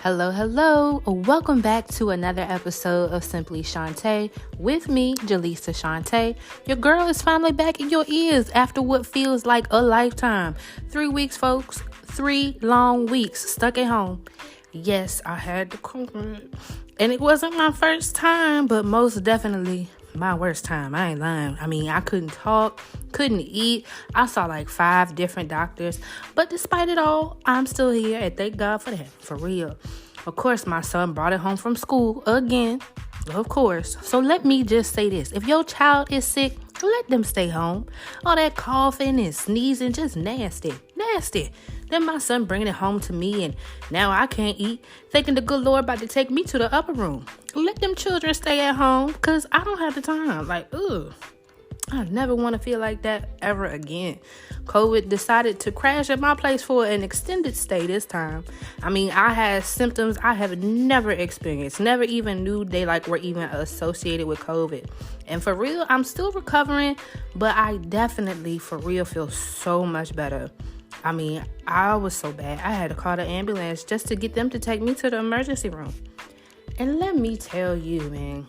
Hello. Welcome back to another episode of Simply Shaunte with me, JaLisa Shaunte. Your girl is finally back in your ears after what feels like a lifetime. 3 weeks, folks. 3 long weeks stuck at home. Yes, I had the COVID. And it wasn't my first time, but most definitely my worst time. I ain't lying. I couldn't talk, couldn't eat. I saw like 5 different doctors. But despite it all, I'm still here, and thank God for that. For real. Of course, my son brought it home from school again. Of course. So let me just say this. If your child is sick, let them stay home. All that coughing and sneezing, just nasty. Then my son bringing it home to me, and now I can't eat, thinking the good Lord about to take me to the upper room. Let them children stay at home, because I don't have the time. I never want to feel like that ever again. COVID decided to crash at my place for an extended stay this time. I had symptoms I have never experienced, never even knew they were even associated with COVID. And for real, I'm still recovering, but I definitely, for real, feel so much better. I was so bad. I had to call the ambulance just to get them to take me to the emergency room. And let me tell you, man,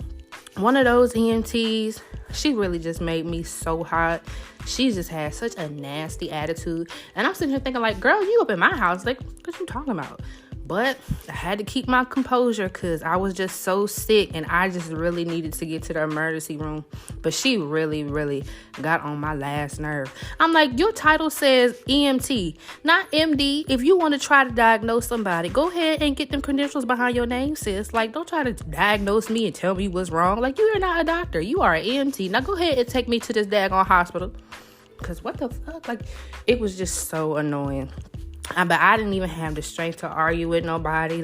one of those EMTs, she really just made me so hot. She just had such a nasty attitude. And I'm sitting here thinking girl, you up in my house. What you talking about? But I had to keep my composure because I was just so sick and I just really needed to get to the emergency room. But she really, really got on my last nerve. I'm like, your title says EMT, not MD. If you want to try to diagnose somebody, go ahead and get them credentials behind your name, sis. Don't try to diagnose me and tell me what's wrong. You are not a doctor. You are an EMT. Now go ahead and take me to this daggone hospital. Because what the fuck? It was just so annoying. But I didn't even have the strength to argue with nobody.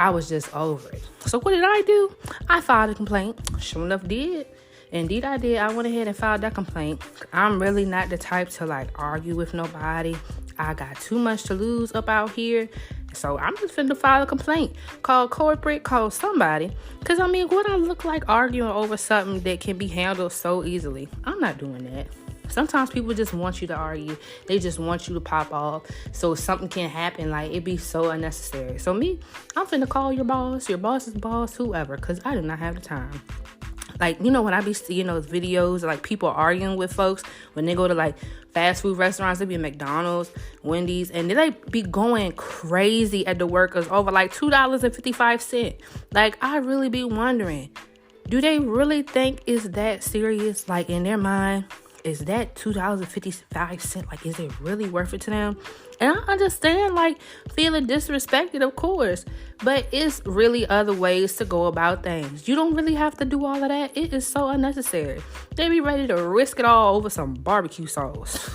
I was just over it. So what did I do? I filed a complaint. Sure enough, did. Indeed, I did. I went ahead and filed that complaint. I'm really not the type to argue with nobody. I got too much to lose up out here. So I'm just finna file a complaint. Call corporate, call somebody. Because what I look like arguing over something that can be handled so easily? I'm not doing that. Sometimes people just want you to argue. They just want you to pop off so something can happen. It be so unnecessary. So me, I'm finna call your boss's boss, whoever, because I do not have the time. When I be seeing those videos of people arguing with folks when they go to fast food restaurants, they be McDonald's, Wendy's, and they be going crazy at the workers over $2.55. I really be wondering, do they really think it's that serious? In their mind, is that $2.55? Is it really worth it to them? And I understand, feeling disrespected, of course. But it's really other ways to go about things. You don't really have to do all of that. It is so unnecessary. They be ready to risk it all over some barbecue sauce.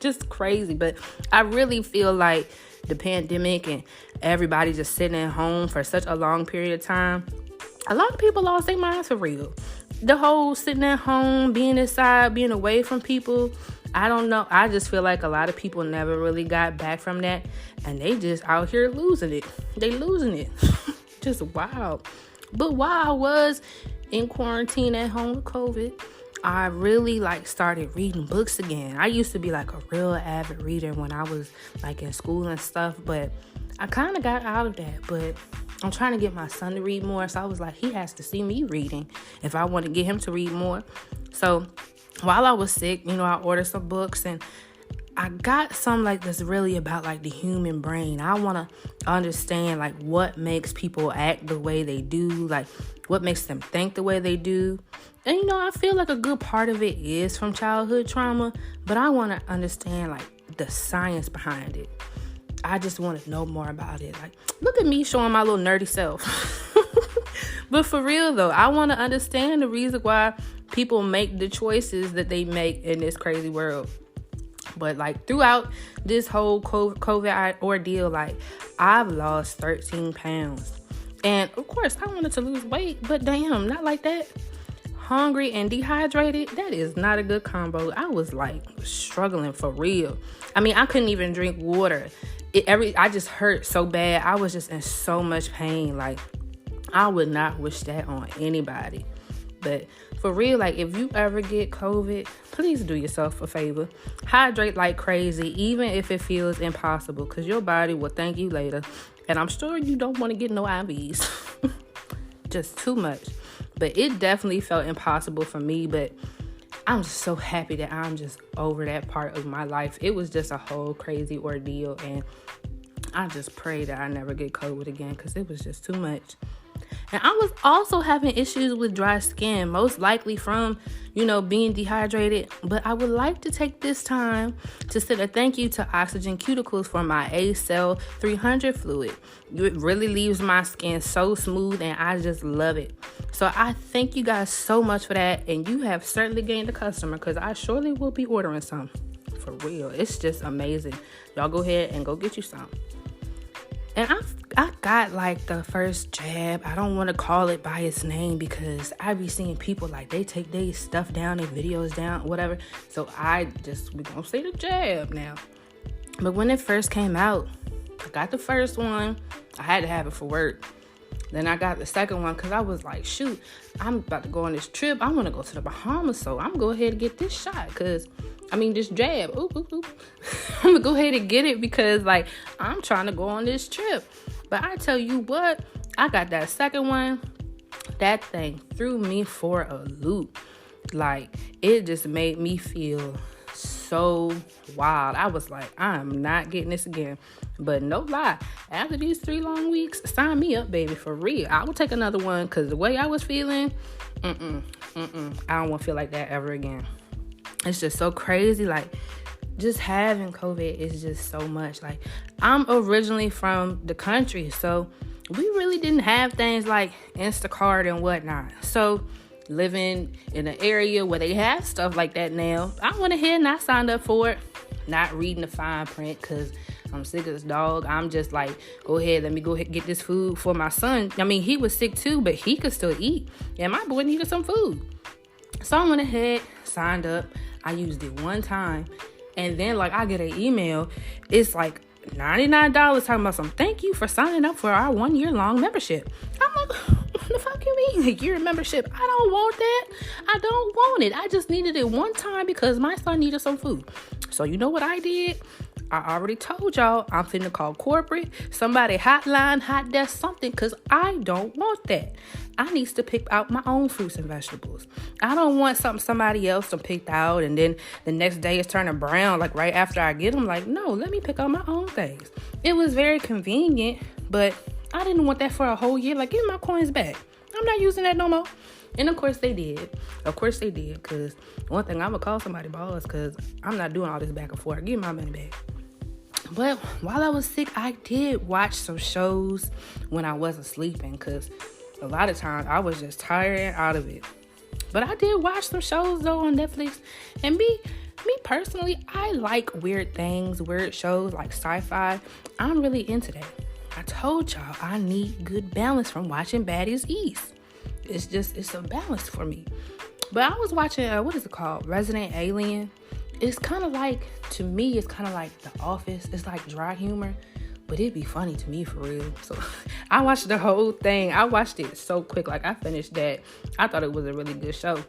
Just crazy. But I really feel like the pandemic and everybody just sitting at home for such a long period of time, a lot of people lost their minds for real. The whole sitting at home, being inside, being away from people, I don't know. I just feel like a lot of people never really got back from that. And they just out here losing it. They losing it. Just wild. But while I was in quarantine at home with COVID, I really started reading books again. I used to be a real avid reader when I was in school and stuff. But I kind of got out of that. But I'm trying to get my son to read more. So I was he has to see me reading if I want to get him to read more. So while I was sick, I ordered some books and I got some that's really about the human brain. I want to understand what makes people act the way they do, what makes them think the way they do. And I feel a good part of it is from childhood trauma, but I want to understand the science behind it. I just want to know more about it. Look at me showing my little nerdy self. But for real, though, I want to understand the reason why people make the choices that they make in this crazy world. But throughout this whole COVID ordeal, I've lost 13 pounds. And of course, I wanted to lose weight, but damn, not like that. Hungry and dehydrated, that is not a good combo. I was struggling for real. I couldn't even drink water. I just hurt so bad. I was just in so much pain. I would not wish that on anybody. But for real, if you ever get COVID, please do yourself a favor. Hydrate like crazy, even if it feels impossible, because your body will thank you later. And I'm sure you don't want to get no IVs. Just too much. But it definitely felt impossible for me. But I'm just so happy that I'm just over that part of my life. It was just a whole crazy ordeal. And I just pray that I never get COVID again because it was just too much. And I was also having issues with dry skin, most likely from, being dehydrated. But I would like to take this time to send a thank you to Oxygen Cuticles for my A-Cell 300 fluid. It really leaves my skin so smooth and I just love it. So I thank you guys so much for that. And you have certainly gained a customer because I surely will be ordering some. For real. It's just amazing. Y'all go ahead and go get you some. And I got like the first jab. I don't want to call it by its name because I be seeing people like they take their stuff down, their videos down, we gonna say the jab now. But when it first came out, I got the first one. I had to have it for work. Then I got the second one because I was like, shoot, I'm about to go on this trip. I want to go to the Bahamas, so I'm going to go ahead and get this shot this jab. I'm going to go ahead and get it because, I'm trying to go on this trip. But I tell you what, I got that second one. That thing threw me for a loop. It just made me feel so wild. I was like, I'm not getting this again. But no lie, after these 3 long weeks, sign me up, baby, for real. I will take another one because the way I was feeling, I don't want to feel like that ever again. It's just so crazy. Just having COVID is just so much. I'm originally from the country, so we really didn't have things like Instacart and whatnot. So living in an area where they have stuff like that now, I went ahead and I signed up for it, not reading the fine print because I'm sick of this dog. I'm just like, go ahead, let me go ahead get this food for my son. He was sick too, but he could still eat. And my boy needed some food. So I went ahead, signed up. I used it one time. And then I get an email. It's $99 talking about some thank you for signing up for our 1 year long membership. I'm like, what the fuck you mean? A year membership? I don't want that. I don't want it. I just needed it one time because my son needed some food. So you know what I did? I already told y'all I'm finna call corporate, somebody hotline, hot desk, something, because I don't want that. I needs to pick out my own fruits and vegetables. I don't want something somebody else to pick out and then the next day it's turning brown right after I get them. No, let me pick out my own things. It was very convenient, but I didn't want that for a whole year. Give me my coins back. I'm not using that no more. And of course they did. Because one thing, I'm going to call somebody boss because I'm not doing all this back and forth. Give me my money back. But while I was sick, I did watch some shows when I wasn't sleeping because a lot of times I was just tired and out of it. But I did watch some shows though on Netflix. And me personally, I like weird things, weird shows like sci-fi. I'm really into that. I told y'all I need good balance from watching Baddies East. It's a balance for me. But I was watching, what is it called? Resident Alien. It's kind of to me, it's kind of like The Office. It's dry humor, but it'd be funny to me for real. So I watched the whole thing. I watched it so quick. I finished that. I thought it was a really good show.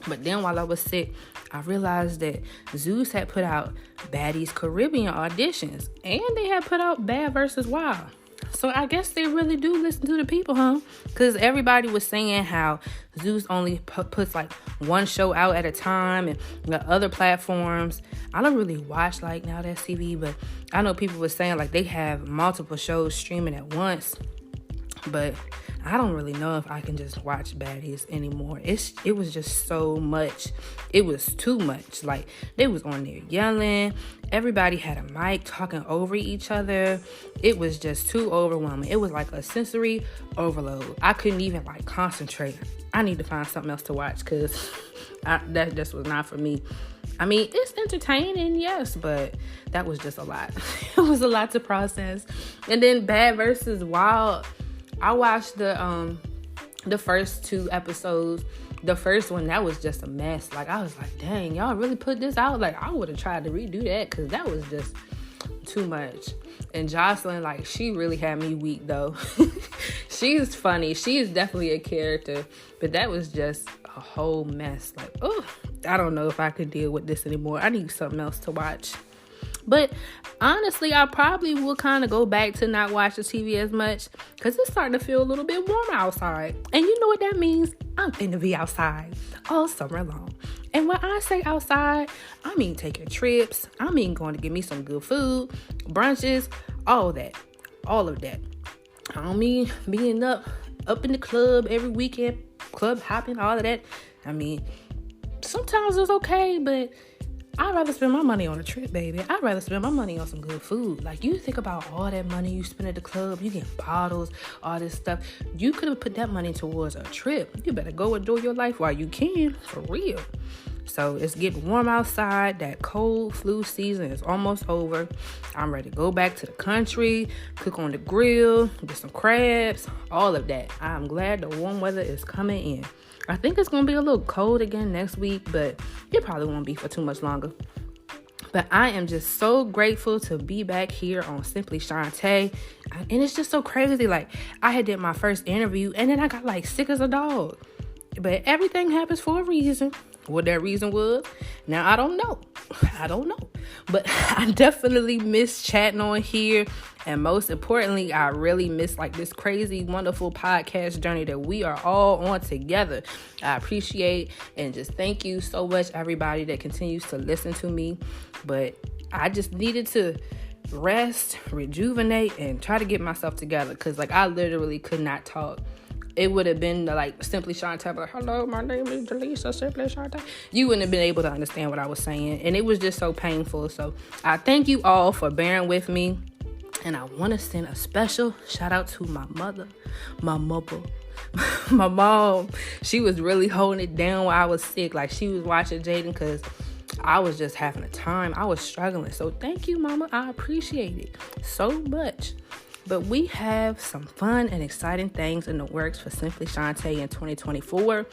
But then while I was sick, I realized that Zeus had put out Baddies Caribbean auditions, and they had put out Bad vs. Wild. So I guess they really do listen to the people, huh? Because everybody was saying how Zeus only puts one show out at a time, and the other platforms, I don't really watch Now That's TV, but I know people were saying they have multiple shows streaming at once. But I don't really know if I can just watch Baddies anymore. It was just so much. It was too much. They was on there yelling. Everybody had a mic talking over each other. It was just too overwhelming. It was a sensory overload. I couldn't even concentrate. I need to find something else to watch because that just was not for me. It's entertaining, yes, but that was just a lot. It was a lot to process. And then Bad vs. Wild, I watched the first 2 episodes. The first one, that was just a mess. I was like, dang, y'all really put this out? I would have tried to redo that because that was just too much. And Jocelyn, she really had me weak, though. She's funny. She is definitely a character. But that was just a whole mess. I don't know if I could deal with this anymore. I need something else to watch. But honestly, I probably will kind of go back to not watch the TV as much because it's starting to feel a little bit warmer outside. And you know what that means? I'm finna be outside all summer long. And when I say outside, I mean taking trips. I mean going to get me some good food, brunches, all that. All of that. I don't mean being up in the club every weekend, club hopping, all of that. I mean, sometimes it's okay, but I'd rather spend my money on a trip, baby. I'd rather spend my money on some good food. Like, you think about all that money you spend at the club, you get bottles, all this stuff. You could have put that money towards a trip. You better go enjoy your life while you can, for real. So it's getting warm outside. That cold flu season is almost over. I'm ready to go back to the country, cook on the grill, get some crabs, all of that. I'm glad the warm weather is coming in. I think it's going to be a little cold again next week, but it probably won't be for too much longer. But I am just so grateful to be back here on Simply Shaunte. And it's just so crazy. Like, I had did my first interview and then I got like sick as a dog. But everything happens for a reason. What that reason was, now I don't know. But I definitely miss chatting on here. And most importantly, I really miss like this crazy, wonderful podcast journey that we are all on together. I appreciate and just thank you so much, everybody that continues to listen to me. But I just needed to rest, rejuvenate, and try to get myself together. Because like I literally could not talk. It would have been like Simply Shaunte, like, hello, my name is JaLisa, Simply Shaunte. You wouldn't have been able to understand what I was saying. And it was just so painful. So I thank you all for bearing with me. And I want to send a special shout out to my mother. My mom. She was really holding it down while I was sick. Like, she was watching Jaden because I was just having a time. I was struggling. So thank you, Mama. I appreciate it so much. But we have some fun and exciting things in the works for Simply Shaunte in 2024.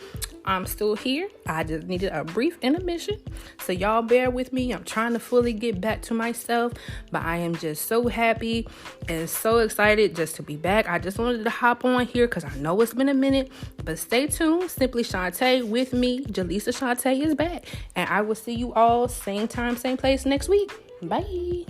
I'm still here. I just needed a brief intermission. So y'all bear with me. I'm trying to fully get back to myself. But I am just so happy and so excited just to be back. I just wanted to hop on here because I know it's been a minute. But stay tuned. Simply Shaunte with me, JaLisa Shaunte, is back. And I will see you all same time, same place next week. Bye.